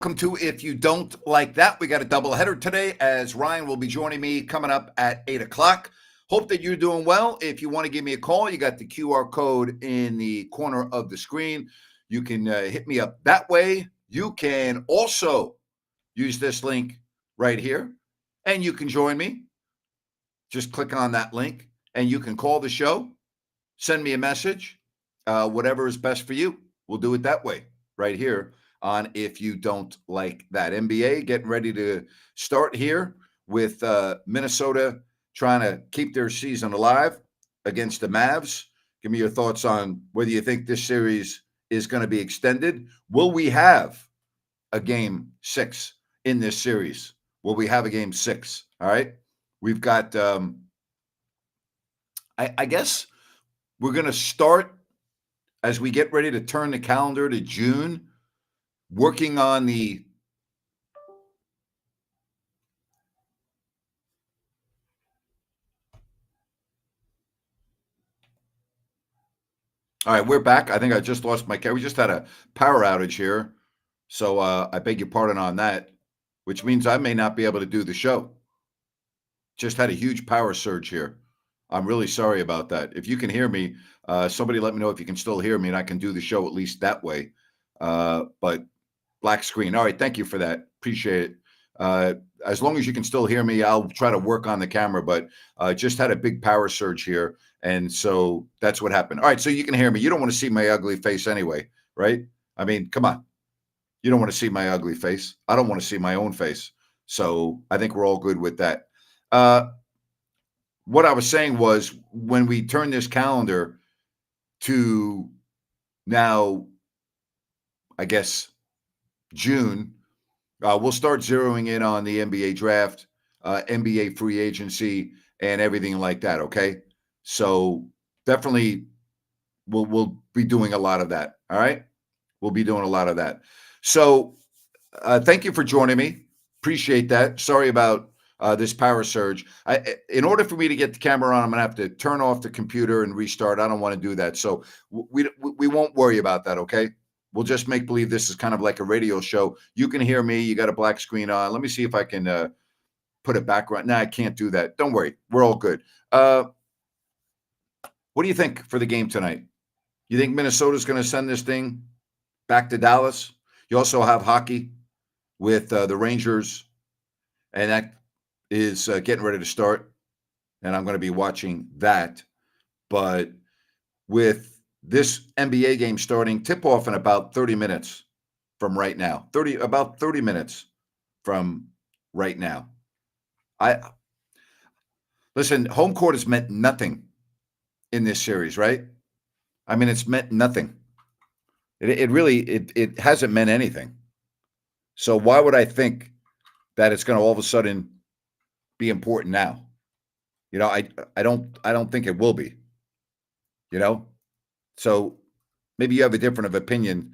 Welcome to If You Don't Like That. We got a doubleheader today as Ryan will be joining me coming up at 8 o'clock. Hope that you're doing well. If you want to give me a call, you got the QR code in the corner of the screen. You can hit me up that way. You can also use this link right here and you can join me. Just click on that link and you can call the show, send me a message, whatever is best for you. We'll do it that way right here on If You Don't Like That. NBA getting ready to start here with Minnesota trying to keep their season alive against the Mavs. Give me your thoughts on whether you think this series is going to be extended. Will we have a game 6 in this series? Will we have a game 6? All right. We've got, I guess we're going to start as we get ready to turn the calendar to June, working on the All right, we're back. I think I just lost my We just had a power outage here. So I beg your pardon on that, which means I may not be able to do the show. Just had a huge power surge here. I'm really sorry about that. If you can hear me, somebody let me know if you can still hear me and I can do the show at least that way. But black screen. All right, thank you for that. Appreciate it. As long as you can still hear me, I'll try to work on the camera, but just had a big power surge here. And so that's what happened. All right, so you can hear me. You don't want to see my ugly face anyway, right? I mean, come on. You don't want to see my ugly face. I don't want to see my own face. So I think we're all good with that. Uh, what I was saying was when we turn this calendar to now, I guess, June, we'll start zeroing in on the NBA draft, NBA free agency, and everything like that. Okay, so definitely we'll be doing a lot of that. All right, we'll be doing a lot of that. So thank you for joining me. Appreciate that. Sorry about this power surge. In order for me to get the camera on, I'm gonna have to turn off the computer and restart. I don't want to do that, so we won't worry about that. Okay. We'll just make believe this is kind of like a radio show. You can hear me. You got a black screen on. Let me see if I can put a background. No, I can't do that. Don't worry. We're all good. What do you think for the game tonight? You think Minnesota's going to send this thing back to Dallas? You also have hockey with the Rangers, and that is getting ready to start. And I'm going to be watching that. But with this NBA game starting, tip off in about 30 minutes from right now. About 30 minutes from right now. I listen, home court has meant nothing in this series, right? I mean, it's meant nothing. It really it hasn't meant anything. So why would I think that it's going to all of a sudden be important now? You know, I don't think it will be. You know, so maybe you have a different of opinion.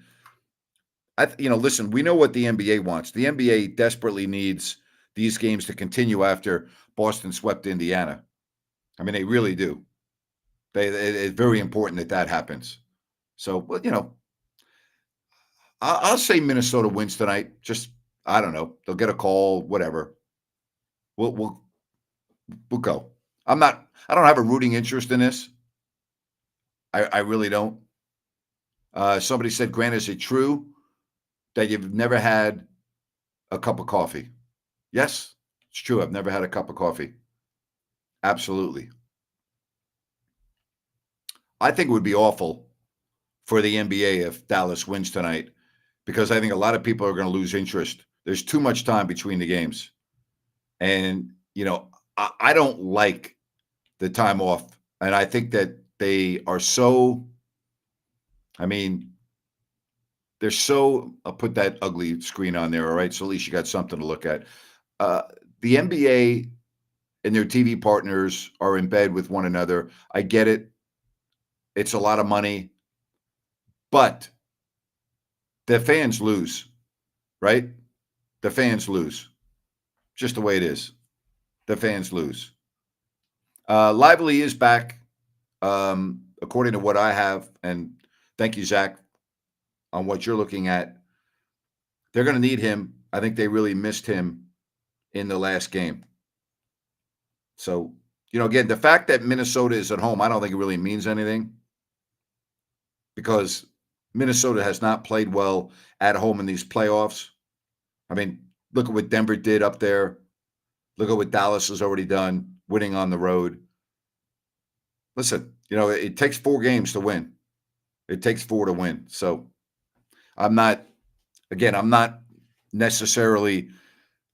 Listen, we know what the NBA wants. The NBA desperately needs these games to continue after Boston swept Indiana. I mean, they really do. It's very important that that happens. So, well, I'll say Minnesota wins tonight. Just I don't know. They'll get a call, whatever. We'll we'll go. I'm not. I don't have a rooting interest in this. I really don't. Somebody said, Grant, is it true that you've never had a cup of coffee? Yes, it's true. I've never had a cup of coffee. Absolutely. I think it would be awful for the NBA if Dallas wins tonight because I think a lot of people are going to lose interest. There's too much time between the games. And, I don't like the time off. And I think that they are so, I mean, they're so, I'll put that ugly screen on there. All right. So at least you got something to look at. Uh, the NBA and their TV partners are in bed with one another. I get it. It's a lot of money, but the fans lose, right? The fans lose. Just the way it is. The fans lose. Lively is back, according to what I have. And thank you, Zach, on what you're looking at. They're going to need him. I think they really missed him in the last game. So, again, the fact that Minnesota is at home, I don't think it really means anything because Minnesota has not played well at home in these playoffs. I mean, look at what Denver did up there. Look at what Dallas has already done, winning on the road. Listen, it takes 4 games to win. It takes 4 to win. So I'm not necessarily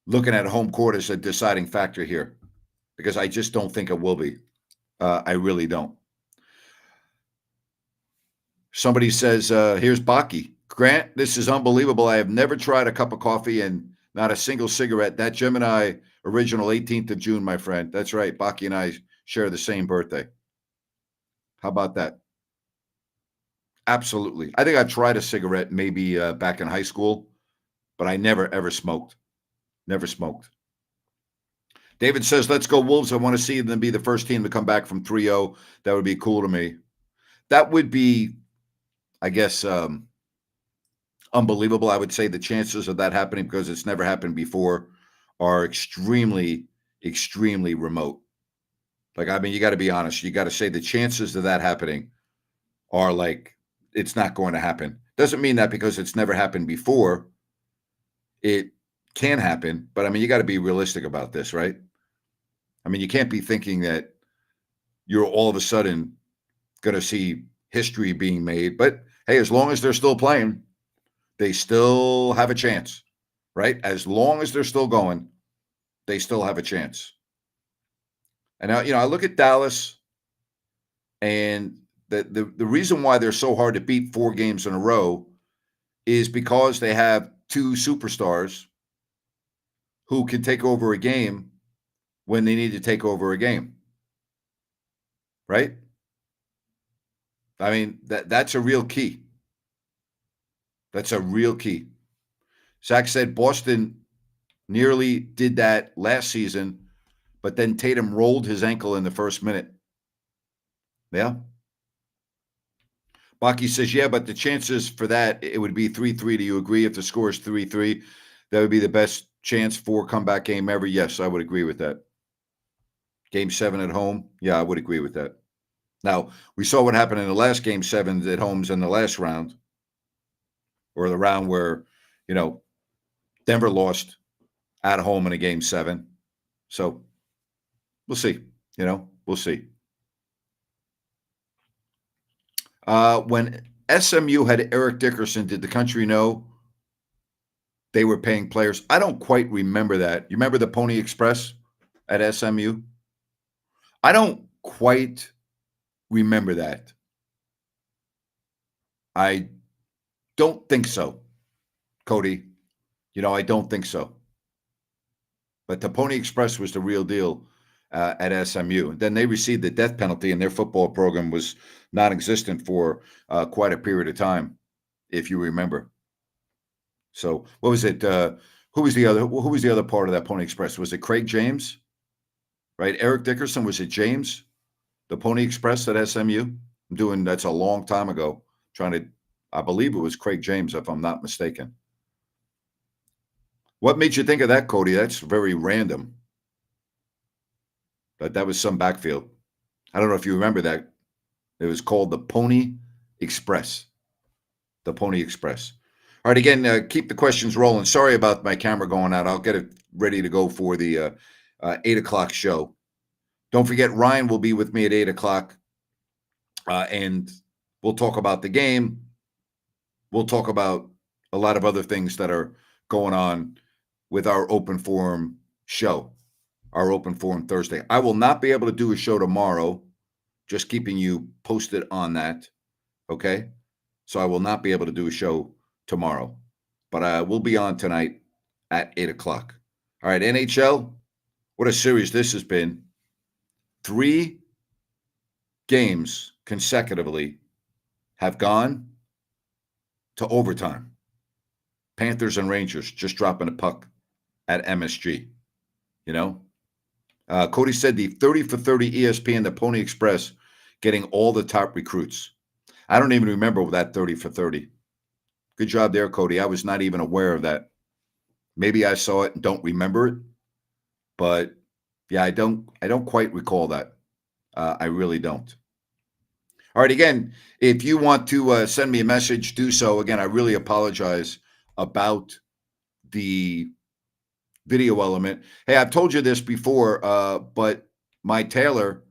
looking at home court as a deciding factor here because I just don't think it will be. I really don't. Somebody says, here's Baki. Grant, this is unbelievable. I have never tried a cup of coffee and not a single cigarette. That Gemini original 18th of June, my friend. That's right. Baki and I share the same birthday. How about that? Absolutely. I think I tried a cigarette maybe back in high school, but I never, ever smoked. Never smoked. David says, let's go Wolves. I want to see them be the first team to come back from 3-0. That would be cool to me. That would be, I guess, unbelievable. I would say the chances of that happening, because it's never happened before, are extremely, extremely remote. Like, I mean, you got to be honest. You got to say the chances of that happening are like, it's not going to happen. Doesn't mean that because it's never happened before, it can happen. But I mean, you got to be realistic about this, right? I mean, you can't be thinking that you're all of a sudden going to see history being made. But hey, as long as they're still playing, they still have a chance, right? As long as they're still going, they still have a chance. And now, I look at Dallas, and the reason why they're so hard to beat 4 games in a row is because they have 2 superstars who can take over a game when they need to take over a game, right? I mean, that's a real key. That's a real key. Zach said Boston nearly did that last season, but then Tatum rolled his ankle in the first minute. Yeah. Baki says, yeah, but the chances for that, it would be 3-3. Do you agree? If the score is 3-3, that would be the best chance for a comeback game ever? Yes, I would agree with that. Game 7 at home? Yeah, I would agree with that. Now, we saw what happened in the last Game 7 at homes in the last round, or the round where, Denver lost at home in a Game 7. So we'll see. We'll see. When SMU had Eric Dickerson, did the country know they were paying players? I don't quite remember that. You remember the Pony Express at SMU? I don't quite remember that. I don't think so, Cody. I don't think so. But the Pony Express was the real deal at SMU. Then they received the death penalty, and their football program was non-existent for quite a period of time, if you remember. So what was it? Who was the other part of that Pony Express? Was it Craig James? Right? Eric Dickerson, was it James? The Pony Express at SMU? That's a long time ago. I believe it was Craig James, if I'm not mistaken. What made you think of that, Cody? That's very random. But that was some backfield. I don't know if you remember that. It was called the Pony Express. The Pony Express. All right, again, keep the questions rolling. Sorry about my camera going out. I'll get it ready to go for the 8 o'clock show. Don't forget, Ryan will be with me at 8 o'clock, and we'll talk about the game. We'll talk about a lot of other things that are going on with our Open Forum show, our Open Forum Thursday. I will not be able to do a show tomorrow, just keeping you posted on that, okay? So I will not be able to do a show tomorrow, but I will be on tonight at 8 o'clock. All right, NHL, what a series this has been. 3 games consecutively have gone to overtime. Panthers and Rangers just dropping a puck at MSG. Cody said the 30 for 30 ESPN, the Pony Express, getting all the top recruits. I don't even remember that 30 for 30. Good job there, Cody. I was not even aware of that. Maybe I saw it and don't remember it, but yeah, I don't quite recall that. I really don't. All right, again, if you want to send me a message, do so. Again, I really apologize about the video element. Hey, I've told you this before, but my tailor,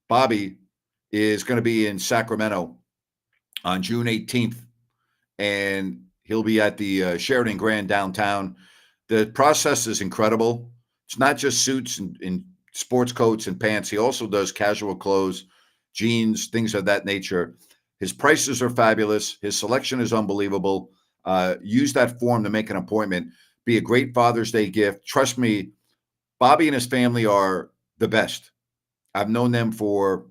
Bobby, is going to be in Sacramento on June 18th, and he'll be at the Sheridan Grand downtown. The process is incredible. It's not just suits and sports coats and pants. He also does casual clothes, jeans, things of that nature. His prices are fabulous. His selection is unbelievable. Use that form to make an appointment. Be a great Father's Day gift. Trust me, Bobby and his family are the best. I've known them for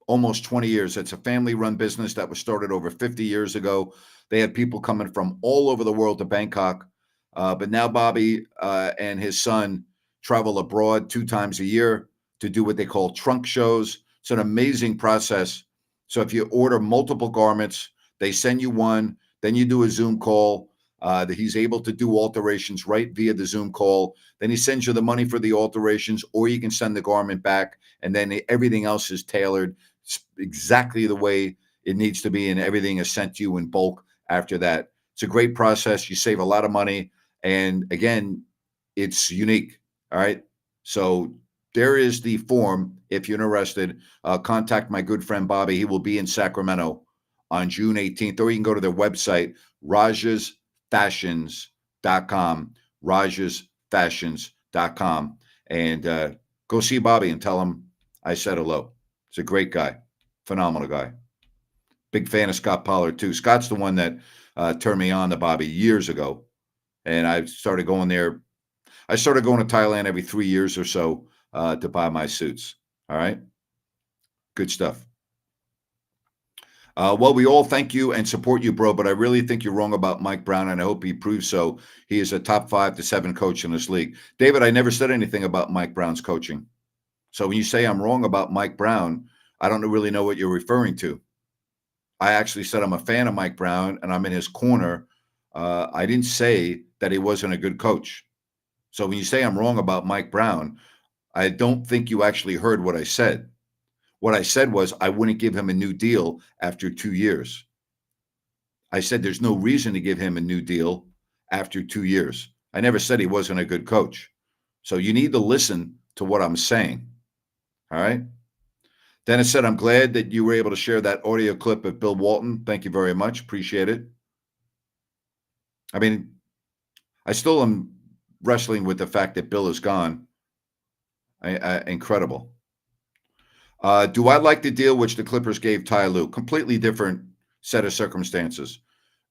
almost 20 years. It's a family run business that was started over 50 years ago. They have people coming from all over the world to Bangkok. But now Bobby and his son travel abroad 2 times a year to do what they call trunk shows. It's an amazing process. So if you order multiple garments, they send you one, then you do a Zoom call. That he's able to do alterations right via the Zoom call. Then he sends you the money for the alterations, or you can send the garment back, and then everything else is tailored exactly the way it needs to be, and everything is sent to you in bulk after that. It's a great process. You save a lot of money, and again, it's unique. All right. So there is the form. If you're interested, contact my good friend Bobby. He will be in Sacramento on June 18th, or you can go to their website, rajasfashions.com, rajasfashions.com, and go see Bobby and tell him I said hello. He's a great guy, phenomenal guy. Big fan of Scott Pollard too. Scott's the one that turned me on to Bobby years ago, and I started going there. I started going to Thailand every 3 years or so to buy my suits. All right, good stuff. Well, we all thank you and support you, bro, but I really think you're wrong about Mike Brown, and I hope he proves so. He is a top 5 to 7 coach in this league. David, I never said anything about Mike Brown's coaching. So when you say I'm wrong about Mike Brown, I don't really know what you're referring to. I actually said I'm a fan of Mike Brown and I'm in his corner. I didn't say that he wasn't a good coach. So when you say I'm wrong about Mike Brown, I don't think you actually heard what I said. What I said was I wouldn't give him a new deal after 2 years. I said there's no reason to give him a new deal after 2 years. I never said he wasn't a good coach. So you need to listen to what I'm saying. All right. Dennis said, I'm glad that you were able to share that audio clip of Bill Walton. Thank you very much. Appreciate it. I mean, I still am wrestling with the fact that Bill is gone. Incredible. Do I like the deal which the Clippers gave Ty Lue? Completely different set of circumstances.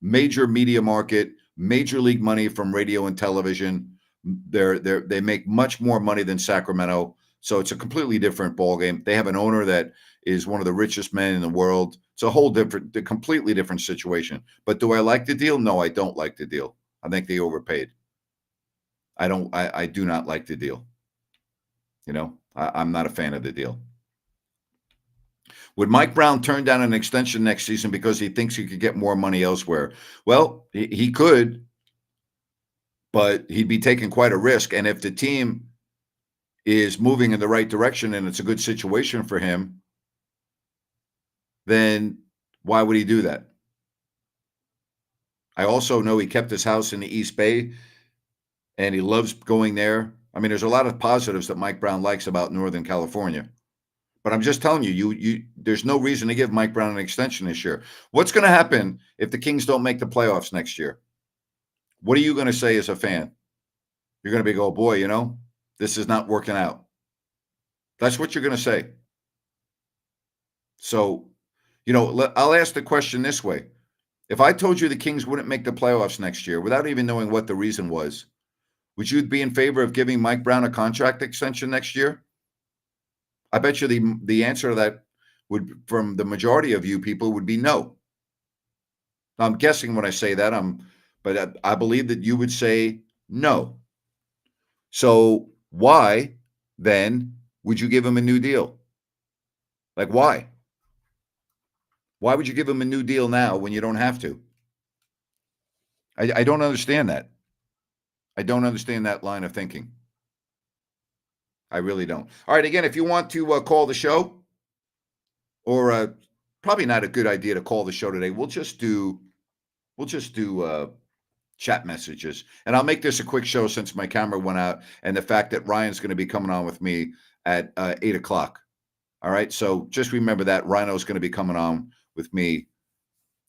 Major media market, major league money from radio and television. They make much more money than Sacramento. So it's a completely different ballgame. They have an owner that is one of the richest men in the world. It's a completely different situation. But do I like the deal? No, I don't like the deal. I think they overpaid. I do not like the deal. I'm not a fan of the deal. Would Mike Brown turn down an extension next season because he thinks he could get more money elsewhere? Well, he could, but he'd be taking quite a risk. And if the team is moving in the right direction and it's a good situation for him, then why would he do that? I also know he kept his house in the East Bay and he loves going there. I mean, there's a lot of positives that Mike Brown likes about Northern California. But I'm just telling you, there's no reason to give Mike Brown an extension this year. What's going to happen if the Kings don't make the playoffs next year? What are you going to say as a fan? You're going to be, oh boy, this is not working out. That's what you're going to say. So, I'll ask the question this way. If I told you the Kings wouldn't make the playoffs next year without even knowing what the reason was, would you be in favor of giving Mike Brown a contract extension next year? I bet you the answer to that from the majority of you people would be no. I'm guessing when I say that, but I believe that you would say no. So why then would you give him a new deal? Like why? Why would you give him a new deal now when you don't have to? I don't understand that. I don't understand that line of thinking. I really don't. All right, again, if you want to call the show, or probably not a good idea to call the show today. We'll just do chat messages, and I'll make this a quick show since my camera went out, and the fact that Ryan's going to be coming on with me at 8 o'clock. All right, so just remember that Rhino's going to be coming on with me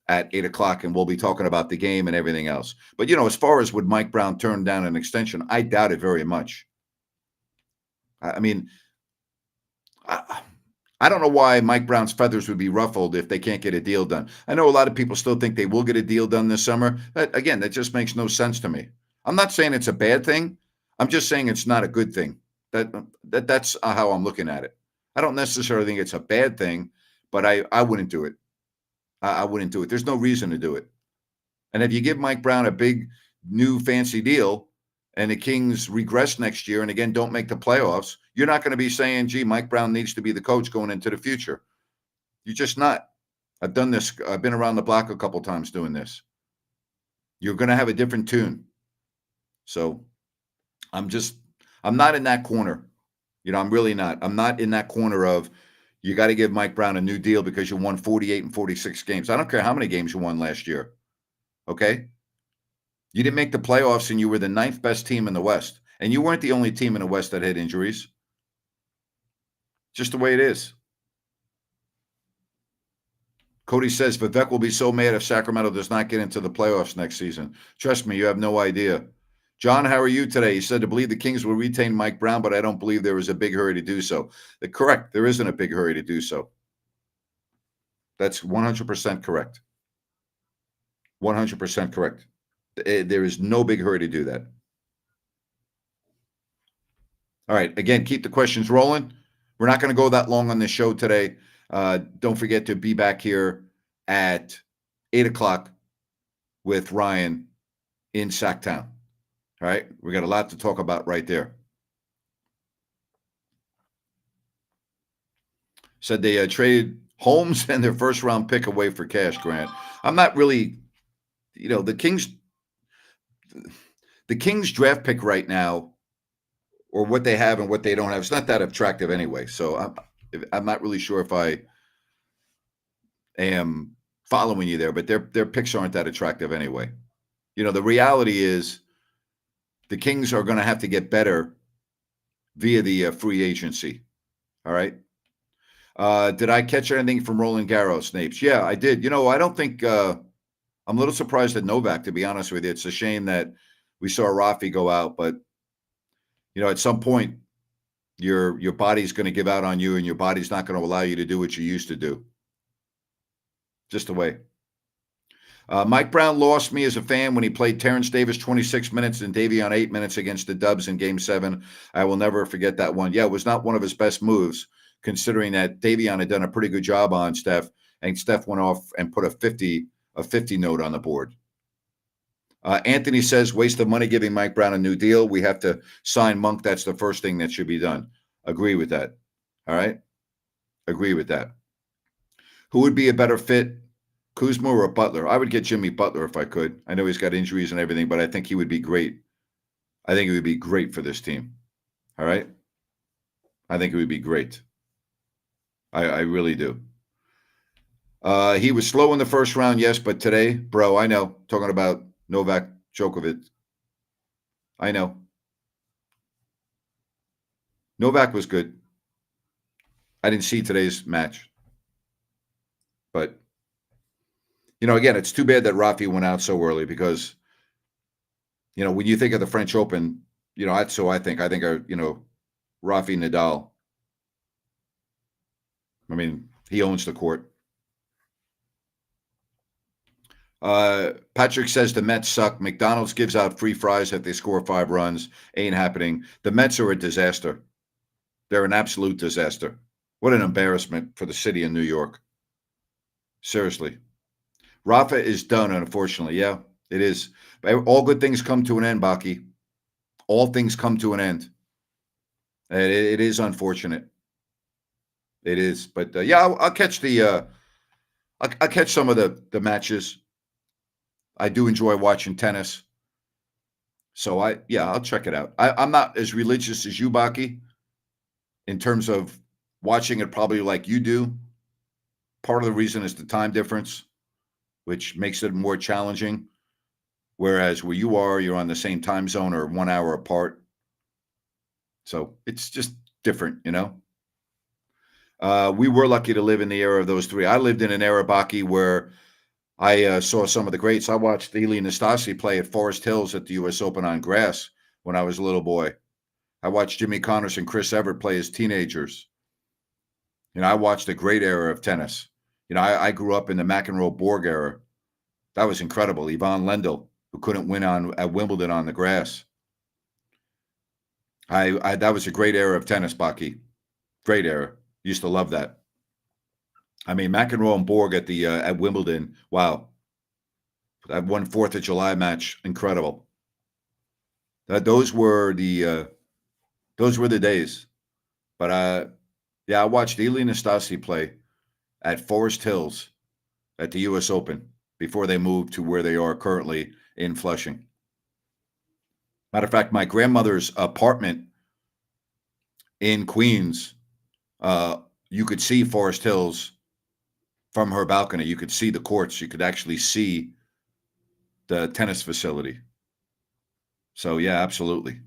at 8 o'clock, and we'll be talking about the game and everything else. But as far as would Mike Brown turn down an extension, I doubt it very much. I mean, I don't know why Mike Brown's feathers would be ruffled if they can't get a deal done. I know a lot of people still think they will get a deal done this summer. Again, that just makes no sense to me. I'm not saying it's a bad thing. I'm just saying it's not a good thing. That's how I'm looking at it. I don't necessarily think it's a bad thing, but I wouldn't do it. I wouldn't do it. There's no reason to do it. And if you give Mike Brown a big, new, fancy deal, and the Kings regress next year and again don't make the playoffs, you're not going to be saying, gee, Mike Brown needs to be the coach going into the future. You're just not. I've done this. I've been around the block a couple times doing this. You're going to have a different tune. So I'm not in that corner. I'm really not. I'm not in that corner of you got to give Mike Brown a new deal because you won 48 and 46 games. I don't care how many games you won last year. Okay? You didn't make the playoffs, and you were the 9th best team in the West. And you weren't the only team in the West that had injuries. Just the way it is. Cody says, Vivek will be so mad if Sacramento does not get into the playoffs next season. Trust me, you have no idea. John, how are you today? He said to believe the Kings will retain Mike Brown, but I don't believe there is a big hurry to do so. Correct. There isn't a big hurry to do so. That's 100% correct. 100% correct. There is no big hurry to do that. All right. Again, keep the questions rolling. We're not going to go that long on this show today. Don't forget to be back here at 8 o'clock with Ryan in Sacktown. All right. We got a lot to talk about right there. Said they traded Holmes and their first round pick away for cash, Grant. I'm not really, the Kings draft pick right now, or what they have and what they don't have, it's not that attractive anyway. So I'm not really sure if I am following you there, but their picks aren't that attractive anyway. The reality is the Kings are going to have to get better via the free agency. All right. Did I catch anything from Roland Garros, Napes? Yeah, I did. I don't think I'm a little surprised at Novak, to be honest with you. It's a shame that we saw Rafi go out, but at some point your body's going to give out on you, and your body's not going to allow you to do what you used to do. Just the way. Mike Brown lost me as a fan when he played Terrence Davis 26 minutes and Davion 8 minutes against the Dubs in Game 7. I will never forget that one. Yeah, it was not one of his best moves, considering that Davion had done a pretty good job on Steph, and Steph went off and put a 50 note on the board. Anthony says, waste of money giving Mike Brown a new deal. We have to sign Monk. That's the first thing that should be done. Agree with that. All right? Agree with that. Who would be a better fit, Kuzma or Butler? I would get Jimmy Butler if I could. I know he's got injuries and everything, but I think he would be great. I think he would be great for this team. All right? I think it would be great. I really do. He was slow in the first round, yes, but today, bro, I know. Talking about Novak Djokovic. I know. Novak was good. I didn't see today's match. But, again, it's too bad that Rafi went out so early because, when you think of the French Open, I think, Rafi Nadal, I mean, he owns the court. Patrick says the Mets suck. McDonald's gives out free fries if they score 5 runs. Ain't happening. The Mets are a disaster. They're an absolute disaster. What an embarrassment for the city of New York. Seriously. Rafa is done, unfortunately. Yeah, it is. All good things come to an end, Baki. All things come to an end. It is unfortunate. It is. But, I'll catch I'll catch some of the matches. I do enjoy watching tennis. So yeah, I'll check it out. I'm not as religious as you, Baki, in terms of watching it probably like you do. Part of the reason is the time difference, which makes it more challenging. Whereas where you are, you're on the same time zone or 1 hour apart. So it's just different, you know? We were lucky to live in the era of those three. I lived in an era, Baki, where I saw some of the greats. I watched Ely Nastase play at Forest Hills at the U.S. Open on grass when I was a little boy. I watched Jimmy Connors and Chris Evert play as teenagers. You know, I watched a great era of tennis. You know, I grew up in the McEnroe Borg era. That was incredible. Yvonne Lendl, who couldn't win at Wimbledon on the grass. That was a great era of tennis, Baki. Great era. Used to love that. I mean, McEnroe and Borg at Wimbledon. Wow, that one 4th of July match, incredible. Those were the days. But yeah, I watched Ely Nastase play at Forest Hills at the U.S. Open before they moved to where they are currently in Flushing. Matter of fact, my grandmother's apartment in Queens, you could see Forest Hills from her balcony. You could see the courts. You could actually see the tennis facility. So, yeah, absolutely.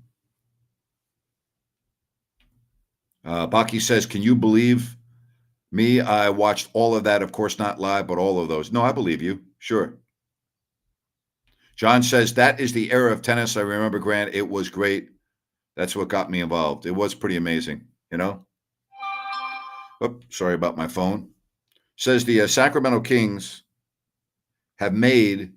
Baki says, can you believe me? I watched all of that. Of course, not live, but all of those. No, I believe you. Sure. John says, that is the era of tennis. I remember, Grant. It was great. That's what got me involved. It was pretty amazing, you know? Oops, sorry about my phone. Says the Sacramento Kings have made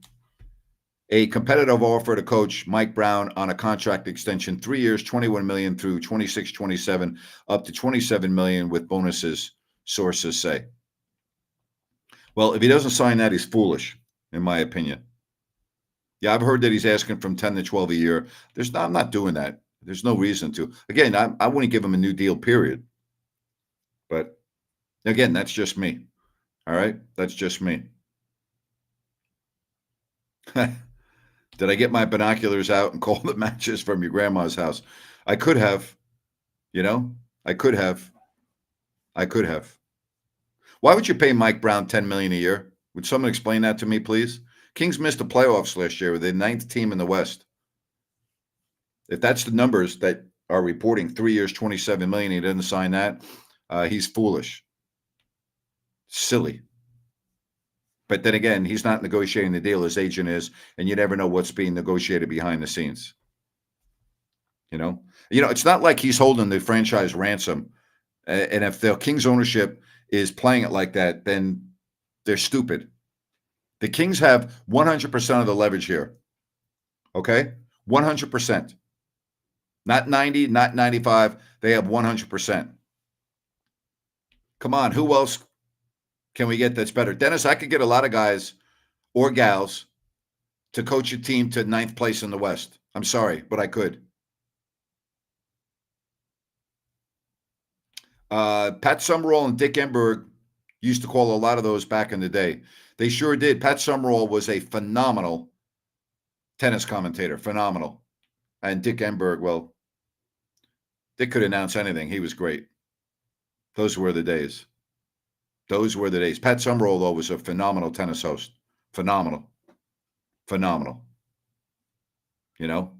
a competitive offer to coach Mike Brown on a contract extension, 3 years, $21 million through 26-27, up to $27 million with bonuses, sources say. Well, if he doesn't sign that, he's foolish, in my opinion. Yeah, I've heard that he's asking from 10 to 12 a year. I'm not doing that. There's no reason to. Again, I wouldn't give him a new deal, period. But again, that's just me. All right? That's just me. Did I get my binoculars out and call the matches from your grandma's house? I could have, you know, I could have. Why would you pay Mike Brown $10 million a year? Would someone explain that to me, please? Kings missed the playoffs last year. They're the 9th team in the West. If that's the numbers that are reporting, 3 years, $27 million, he didn't sign that, he's foolish. Silly. But then again, he's not negotiating the deal. His agent is, and you never know what's being negotiated behind the scenes. You know, it's not like he's holding the franchise ransom. And if the Kings ownership is playing it like that, then they're stupid. The Kings have 100% of the leverage here. Okay? 100%. Not 90, not 95. They have 100%. Come on, who else can we get that's better? Dennis, I could get a lot of guys or gals to coach a team to 9th place in the West. I'm sorry, but I could. Pat Summerall and Dick Enberg used to call a lot of those back in the day. They sure did. Pat Summerall was a phenomenal tennis commentator, phenomenal. And Dick Enberg, well, Dick could announce anything. He was great. Those were the days. Those were the days. Pat Summerall, though, was a phenomenal tennis host. Phenomenal. Phenomenal. You know?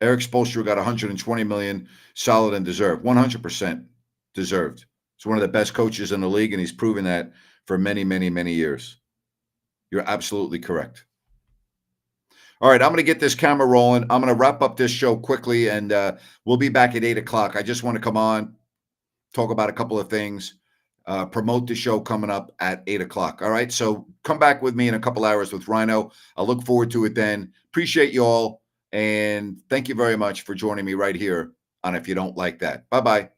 Eric Spoelstra got $120 million, solid and deserved. 100% deserved. He's one of the best coaches in the league, and he's proven that for many, many, many years. You're absolutely correct. All right, I'm going to get this camera rolling. I'm going to wrap up this show quickly, and we'll be back at 8 o'clock. I just want to come on, talk about a couple of things, promote the show coming up at 8 o'clock. All right, so come back with me in a couple hours with Rhino. I'll look forward to it then. Appreciate you all, and thank you very much for joining me right here on If You Don't Like That. Bye-bye.